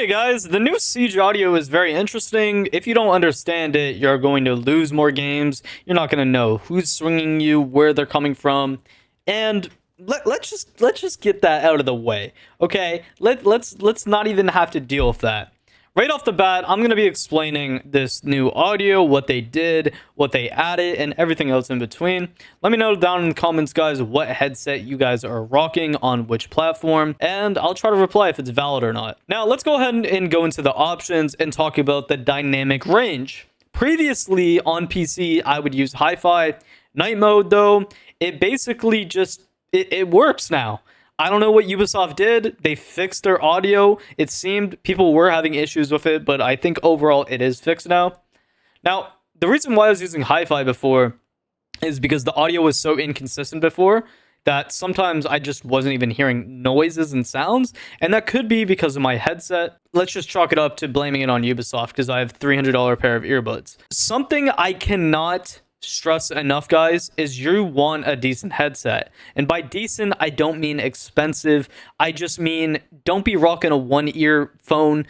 Okay guys, the new Siege audio is very interesting. If you don't understand it, you're going to lose more games. You're not going to know who's swinging you, where they're coming from, and let's just get that out of the way. Okay, let's not even have to deal with that. Right off the bat, I'm going to be explaining this new audio, what they did, what they added, and everything else in between. Let me know down in the comments, guys, what headset you guys are rocking on which platform, and I'll try to reply if it's valid or not. Now, let's go ahead and go into the options and talk about the dynamic range. Previously, on PC, I would use hi-fi. Night mode, though, it basically just, it works now. I don't know what Ubisoft did. They fixed their audio. It seemed people were having issues with it, but I think overall it is fixed now. Now, the reason why I was using hi-fi before is because the audio was so inconsistent before that sometimes I just wasn't even hearing noises and sounds, and that could be because of my headset. Let's just chalk it up to blaming it on Ubisoft because I have $300 pair of earbuds. Something I cannot stress enough, guys, is you want a decent headset. And by decent, I don't mean expensive. I just mean don't be rocking a one-ear phone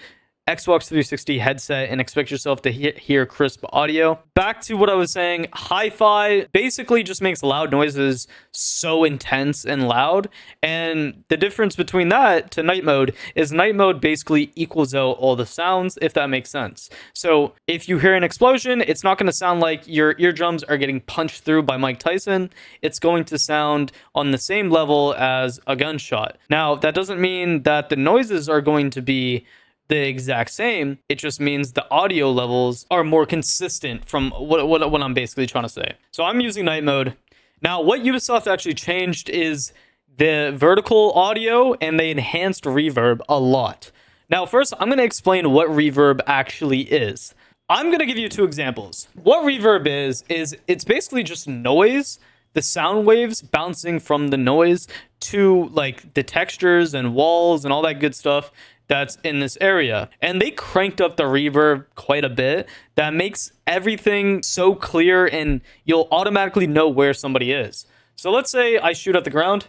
Xbox 360 headset and expect yourself to hear crisp audio. Back to what I was saying, hi-fi basically just makes loud noises so intense and loud, and the difference between that to night mode is night mode basically equals out all the sounds, if that makes sense. So if you hear an explosion, it's not going to sound like your eardrums are getting punched through by Mike Tyson. It's going to sound on the same level as a gunshot. Now, that doesn't mean that the noises are going to be the exact same. It just means the audio levels are more consistent from what I'm basically trying to say. So I'm using night mode. Now, what Ubisoft actually changed is the vertical audio, and they enhanced reverb a lot. Now, first, I'm going to explain what reverb actually is. I'm going to give you two examples. What reverb is it's basically just noise, the sound waves bouncing from the noise to like the textures and walls and all that good stuff that's in this area. And they cranked up the reverb quite a bit. That makes everything so clear and you'll automatically know where somebody is. So let's say I shoot at the ground.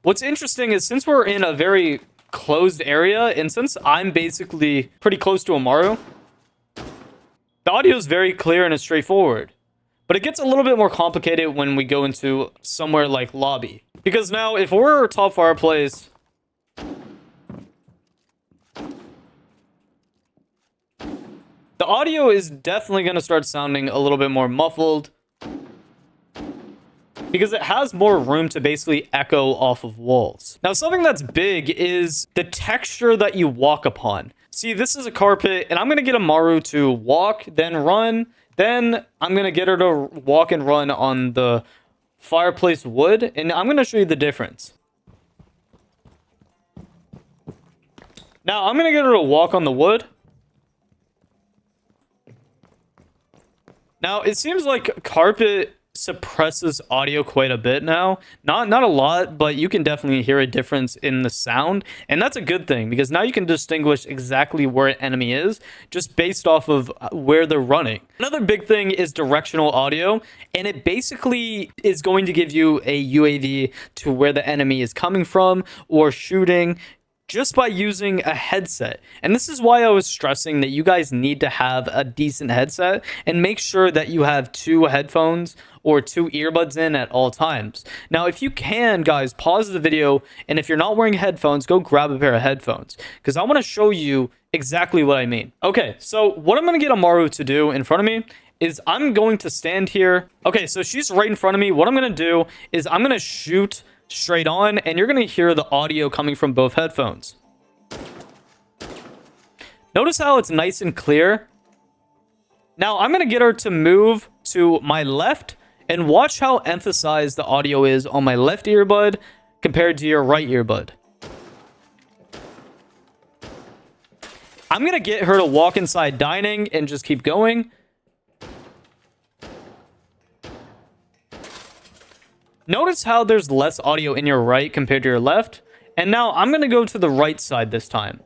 What's interesting is since we're in a very closed area, and since I'm basically pretty close to Amaru, the audio is very clear and it's straightforward. But it gets a little bit more complicated when we go into somewhere like lobby. Because now, if we're top fireplace, the audio is definitely going to start sounding a little bit more muffled, because it has more room to basically echo off of walls. Now, something that's big is the texture that you walk upon. See, this is a carpet, and I'm going to get Amaru to walk, then run. Then I'm going to get her to walk and run on the fireplace wood, and I'm going to show you the difference. Now, I'm going to get her to walk on the wood. Now, it seems like carpet suppresses audio quite a bit now. Not a lot, but you can definitely hear a difference in the sound, and that's a good thing because now you can distinguish exactly where an enemy is just based off of where they're running. Another big thing is directional audio, and it basically is going to give you a UAV to where the enemy is coming from or shooting just by using a headset. And this is why I was stressing that you guys need to have a decent headset and make sure that you have two headphones or two earbuds in at all times. Now, if you can, guys, pause the video, and if you're not wearing headphones, go grab a pair of headphones because I want to show you exactly what I mean. Okay, so what I'm going to get Amaru to do in front of me is I'm going to stand here. Okay, so she's right in front of me. What I'm going to do is I'm going to shoot straight on, and you're going to hear the audio coming from both headphones. Notice how it's nice and clear. Now I'm going to get her to move to my left, and watch how emphasized the audio is on my left earbud compared to your right earbud. I'm going to get her to walk inside dining and just keep going. Notice how there's less audio in your right compared to your left. And now I'm going to go to the right side this time.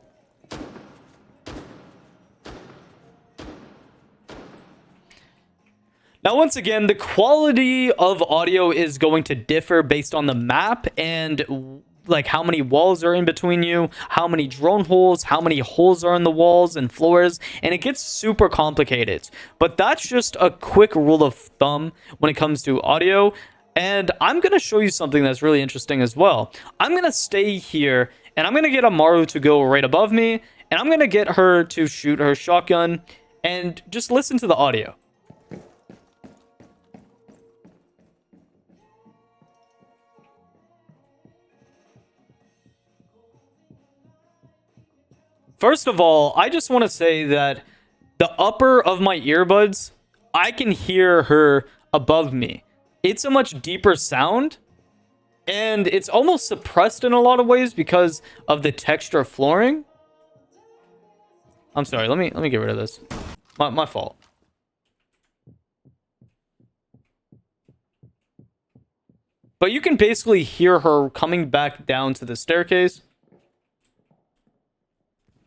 Now, once again, the quality of audio is going to differ based on the map and like how many walls are in between you, how many drone holes, how many holes are in the walls and floors, and it gets super complicated. But that's just a quick rule of thumb when it comes to audio. And I'm going to show you something that's really interesting as well. I'm going to stay here and I'm going to get Amaru to go right above me, and I'm going to get her to shoot her shotgun and just listen to the audio. First of all, I just want to say that the upper of my earbuds, I can hear her above me. It's a much deeper sound, and it's almost suppressed in a lot of ways because of the texture flooring. I'm sorry, let me get rid of this. My fault. But you can basically hear her coming back down to the staircase.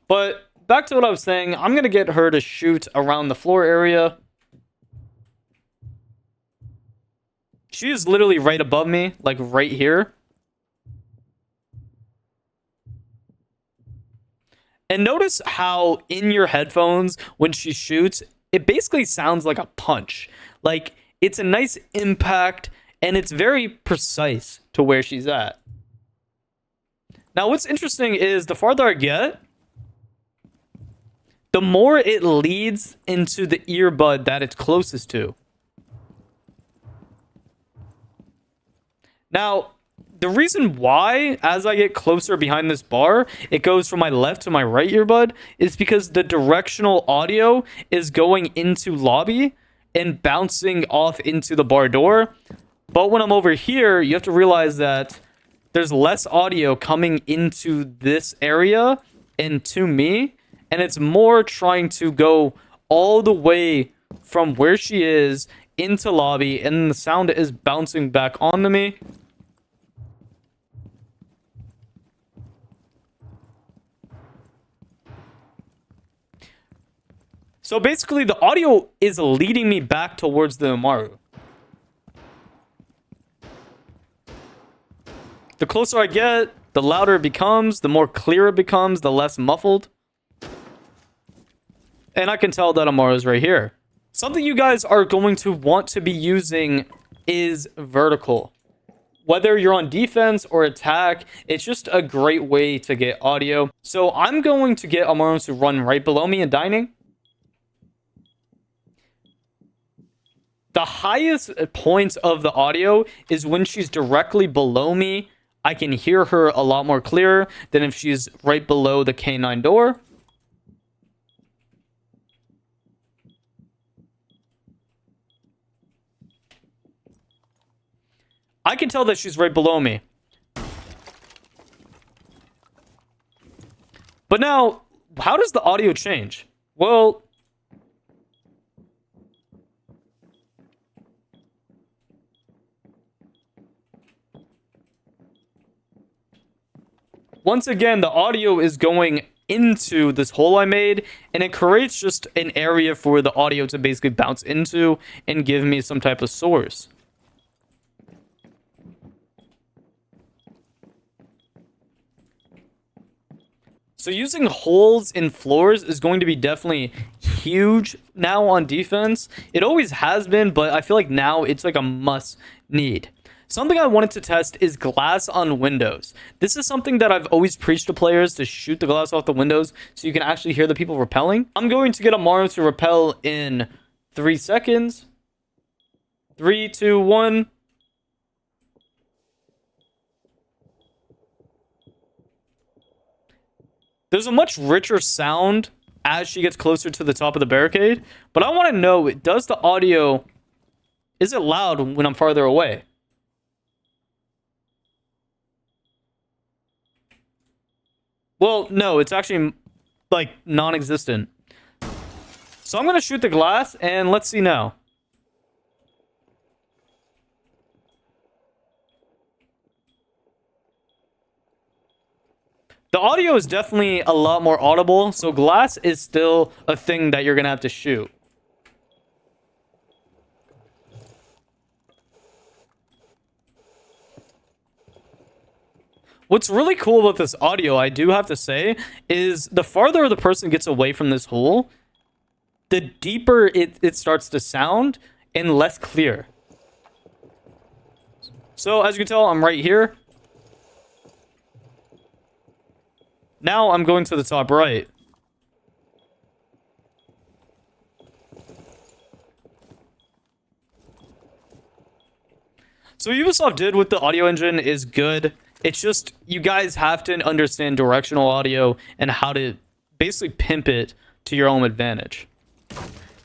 But back to what I was saying, I'm going to get her to shoot around the floor area. She is literally right above me, like right here. And notice how in your headphones, when she shoots, it basically sounds like a punch. Like, it's a nice impact, and it's very precise to where she's at. Now, what's interesting is the farther I get, the more it leads into the earbud that it's closest to. Now, the reason why, as I get closer behind this bar, it goes from my left to my right earbud is because the directional audio is going into lobby and bouncing off into the bar door. But when I'm over here, you have to realize that there's less audio coming into this area and to me. And it's more trying to go all the way from where she is into lobby, and the sound is bouncing back onto me. So basically, the audio is leading me back towards the Amaru. The closer I get, the louder it becomes, the more clear it becomes, the less muffled. And I can tell that Amaru's right here. Something you guys are going to want to be using is vertical. Whether you're on defense or attack, it's just a great way to get audio. So I'm going to get Amaru to run right below me in dining. The highest point of the audio is when she's directly below me. I can hear her a lot more clearer than if she's right below the K9 door. I can tell that she's right below me. But now, how does the audio change? Well, once again, the audio is going into this hole I made, and it creates just an area for the audio to basically bounce into and give me some type of source. So using holes in floors is going to be definitely huge now on defense. It always has been, but I feel like now it's like a must need. Something I wanted to test is glass on windows. This is something that I've always preached to players, to shoot the glass off the windows so you can actually hear the people repelling. I'm going to get Amaru to repel in 3 seconds. 3, 2, 1. There's a much richer sound as she gets closer to the top of the barricade, but I want to know, does the audio, is it loud when I'm farther away? Well, no, it's actually like non-existent. So I'm going to shoot the glass and let's see now. The audio is definitely a lot more audible, so glass is still a thing that you're going to have to shoot. What's really cool about this audio, I do have to say, is the farther the person gets away from this hole, the deeper it starts to sound and less clear. So as you can tell, I'm right here. Now I'm going to the top right. So what Ubisoft did with the audio engine is good. It's just you guys have to understand directional audio and how to basically pimp it to your own advantage.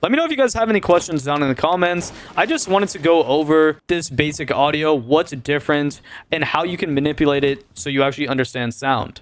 Let me know if you guys have any questions down in the comments. I just wanted to go over this basic audio, what's different, and how you can manipulate it so you actually understand sound.